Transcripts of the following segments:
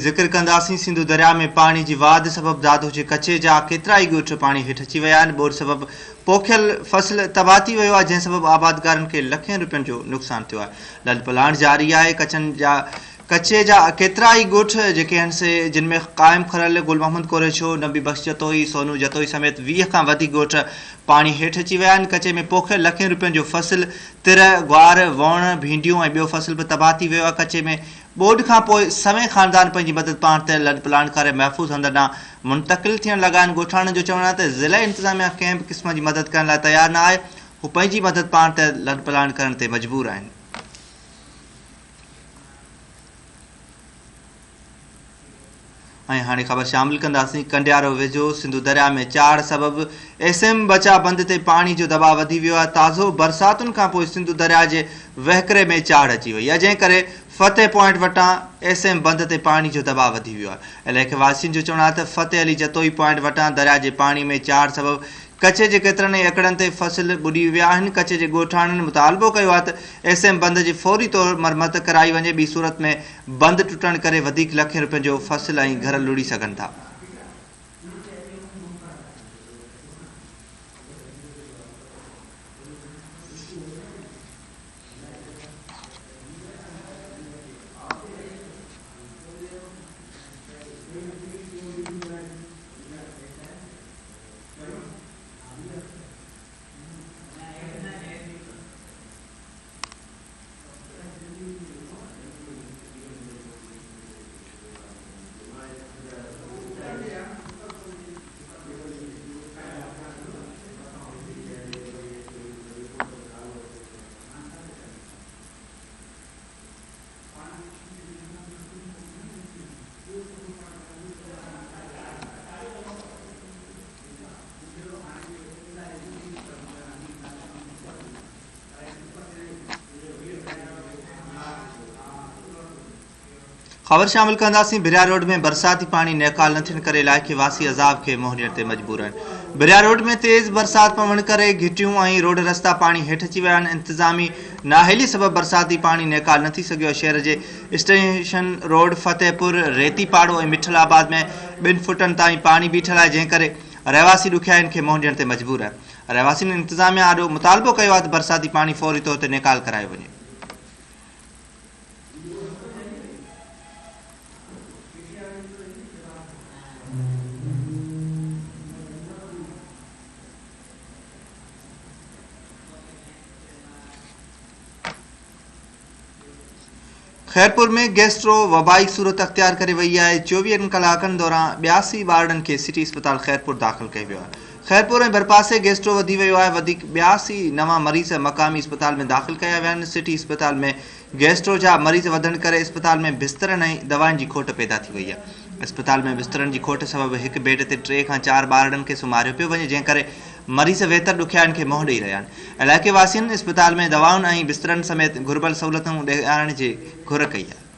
ज़िक्र कंदासीं सिंधु दरिया में पानी जी वाध सबब दादो जे कचे जा केतिरा ई ॻोठ पाणी हेठि अची विया आहिनि। ॿोड़ सबब पोखियल फसल तबाह थी वियो आहे, जंहिं सबब आबादगारनि खे लखें रुपयनि जो नुक़सानु थियो आहे। ललपलाण जारी आहे। कचे जा केतिरा ई ॻोठ जेके आहिनि से जिन में क़ाइम खरल गुल मोहम्मद कोरेछो, नबी बख्श जतोई, सोनू जतोई समेत 20 खां वधीक ॻोठ पाणी हेठि अची विया आहिनि। कचे में पोखियल लखें रुपयनि जो फसल, तिर, ग्वार, वण, भींडियूं ऐं ॿियो फसल बि तबाह थी वियो आहे। कचे में ॿोॾ खां पोइ सवें ख़ानदान पंहिंजी मदद पाण ते लॾपलाण करे महफ़ूज़ हंध ॾांहुं मुंतक़िल थियण लॻा आहिनि। ॻोठाणनि जो चवणु आहे त ज़िला इंतिज़ामिया कंहिं बि क़िस्म जी मदद करण लाइ तयारु न आहे। हू पंहिंजी मदद पाण ते लॾपलाण करण ते मजबूर आहिनि। ऐं हाणे ख़बर शामिल कंदासीं। कंडियारो वेझो सिंधु दरिया में चाड़ सबब एसएम बचा बंद ते पाणी जो दबाव वधी वियो आहे। ताज़ो बरसातुनि खां पोइ सिंधु दरिया जे वहकिरे में चाड़ अची वई आहे, जंहिं करे फतेह पॉइंट वटां एसएम बंद ते पाणी जो दबाव वधी वियो आहे। इलाइक़े वासियुनि जो चवणु आहे त फतेह अली जतोई पॉइंट वटां दरिया जे पाणी में चाड़ सबब कचे जे केतिरनि ई एकड़नि ते फसल ॿुॾी विया आहिनि। कचे जे ॻोठाणनि मुतालबो कयो आहे त एसएम बंद जी फौरी तौर मरमत कराई वञे। ॿी सूरत में बंद टुटण करे वधीक लखें रुपयनि जो फसल ऐं घर लुड़ी सघनि था। ख़बर शामिल कंदासीं। बिरिया रोड में बरसाती पाणी नेकाल न थियण करे इलाइक़े वासी अज़ाब खे मुंहुं ॾियण ते मजबूर आहिनि। बिरिया रोड में तेज़ बरसाति पवण करे घिटियूं ऐं रोड रस्ता पाणी हेठि अची विया आहिनि। इंतिज़ामी नाहेली सबब बरसाती पाणी नेकाल न थी सघियो। शहर जे स्टेशन रोड, फतेहपुर, रेती पाड़ो ऐं मिठल आबाद में 2 फुटनि ताईं पाणी बीठल आहे, जंहिं करे रहवासी ॾुखियाईनि खे मुंहुं ॾियण ते मजबूर आहे। रहवासियुनि इंतिज़ामिया ॾाढो मुतालबो कयो आहे त बरसाती पाणी फौरी तौर ते नेकाल करायो वञे। खैरपुर में गैस्ट्रो वबाई सूरत अख्तियार करे वई आहे। 24 कलाकनि दौरान 82 ॿारनि खे सिटी अस्पताल खैरपुर दाख़िल कयो वियो आहे। खैरपुर ऐं भरपासे गैस्ट्रो वधी वियो आहे। वधीक 82 नवां मरीज़ मक़ामी अस्पताल में दाख़िल कया विया आहिनि। सिटी अस्पताल में गैस्ट्रो जा मरीज़ वधण करे अस्पताल में बिस्तरनि ऐं दवाउनि जी खोट पैदा थी वई आहे। अस्पताल में बिस्तरनि जी खोट सबब हिकु बेड ते 3 खां 4 ॿारनि खे सुम्हारियो पियो वञे, जंहिं करे मरीज़ वेतर ॾुखियाईनि खे मुंहुं ॾेई रहिया आहिनि। इलाइक़े वासियुनि अस्पताल में दवाउनि ऐं बिस्तरनि समेत घुर्बल सहूलियतूं ॾियारण जी घुर कई आहे।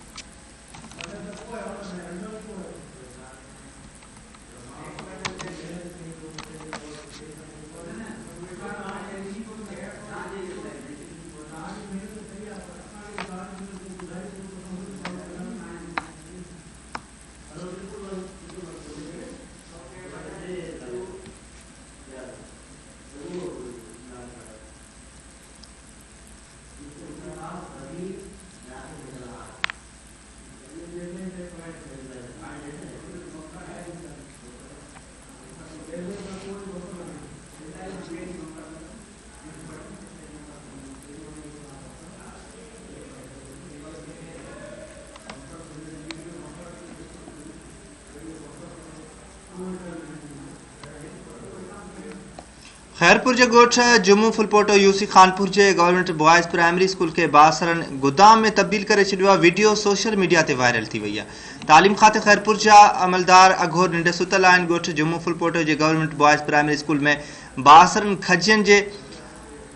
खैरपुर जे ॻोठ जुमू फुलपोटो यूसी खानपुर जे गवर्नमेंट बॉयज़ प्राइमरी स्कूल खे बासरनि गोदाम में तब्दील करे छॾियो आहे। वीडियो सोशल मीडिया ते वायरल थी वई आहे। तालीम खाते खैरपुर जा अमलदार अघोर निंड सुतल आहिनि। ॻोठ जुमू फुलपोटो जे गवर्नमेंट बॉयज़ प्राइमरी स्कूल में बासरनि खजियनि जे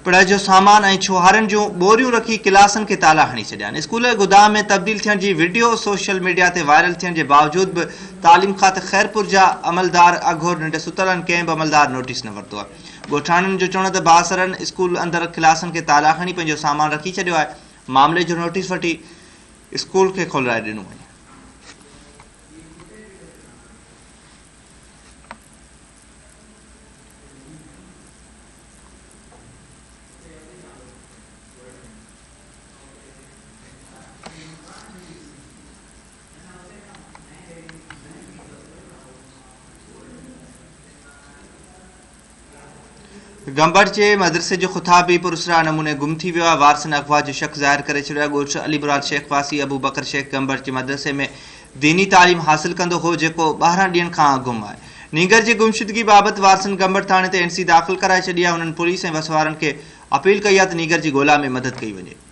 पढ़ाई जो सामान ऐं छुहारनि जूं बोरियूं रखी क्लासनि खे ताला हणी छॾिया आहिनि। स्कूल गोदाम में तब्दील थियण जी वीडियो सोशल मीडिया ते वायरल थियण जे बावजूद बि तालीम खाते खैरपुर जा अमलदार अघोर निंड सुतल आहिनि। कंहिं बि अमलदार नोटिस न वरितो आहे। ॻोठाणनि जो चवणु त बासरनि स्कूल अंदरि क्लासनि खे ताला हणी पंहिंजो सामान रखी छॾियो आहे। मामले जो नोटिस वठी स्कूल खे खोलाए ॾिनो वञे। गंबड़ जे मदरसे जो ख़ुताबी पुरसरा नमूने गुम थी वियो आहे। वारसन अगवा जो शक ज़ाहिर करे छॾियो आहे। ॻोठ अली मुराद शेख वासी अबू बकर शेख गंबड़ जे मदरसे में दीनी तालीम हासिल कंदो हो, जेको 12 ॾींहनि खां गुम आहे। नीगर जी गुमशुदगी बाबति वारसन गंबड़ थाणे ते NC दाख़िल कराए छॾी आहे। हुननि पुलिस ऐं वसवारनि खे अपील कई आहे त नीगर जी ॻोल्हा में मदद कई वञे।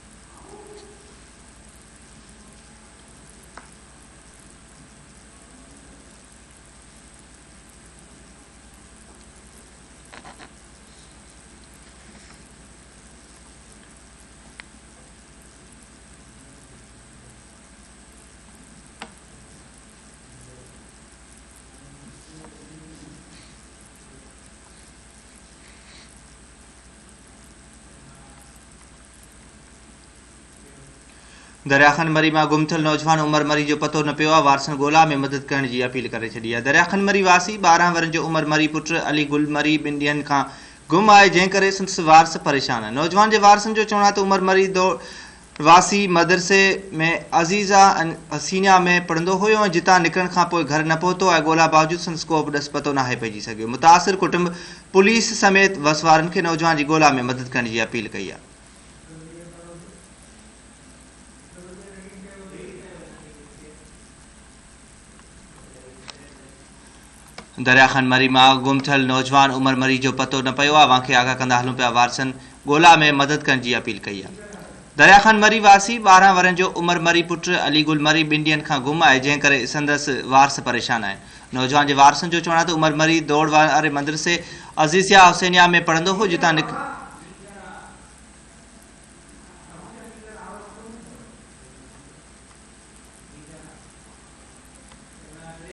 दरियाखन मरी में गुम थियल नौजवान उमर मरी जो पतो न पियो आहे। वारसन ॻोल्हा में मदद करण की अपील करे छॾी आहे। दरियाखन मरी वासी 12 वरनि जो उमर मरी पुट अली गुल मरी 2 ॾींहनि खां गुम आहे, जंहिं करे संदसि वारस परेशान आहे। नौजवान जे वारसन जो चवणु आहे त उमर मरी वासी मदरसे में अज़ीज़ा हसीनिया में पढ़ंदो हुयो ऐं जितां निकिरण खां पोइ घर न पहुतो आहे। ॻोल्हा बावजूदि संदसि को बि ॾस पतो नाहे पइजी सघियो। मुतासिर कुटुंब पुलिस समेत वसवारनि खे नौजवान जी ॻोल्हा में मदद करण की अपील कई आहे। दरियाखन मरी में गुम थियल नौजवान उमर मरी जो पतो न पियो आहे। वांखे आगाह कंदा हलूं पिया। वारसन ॻोल्हा में मदद करण की अपील कई आहे। दरियाखन मरी वासी 12 वरनि जो उमर मरी पुट अली गुल मरी 2 ॾींहनि खां गुम आहे, जंहिं करे संदसि वारस परेशान आहे। नौजवान जे वारसनि जो चवणु आहे त उमर मरी दौड़ वारे मदरसे अज़ीज़िया हुसैनिया में पढ़ंदो हो, जितां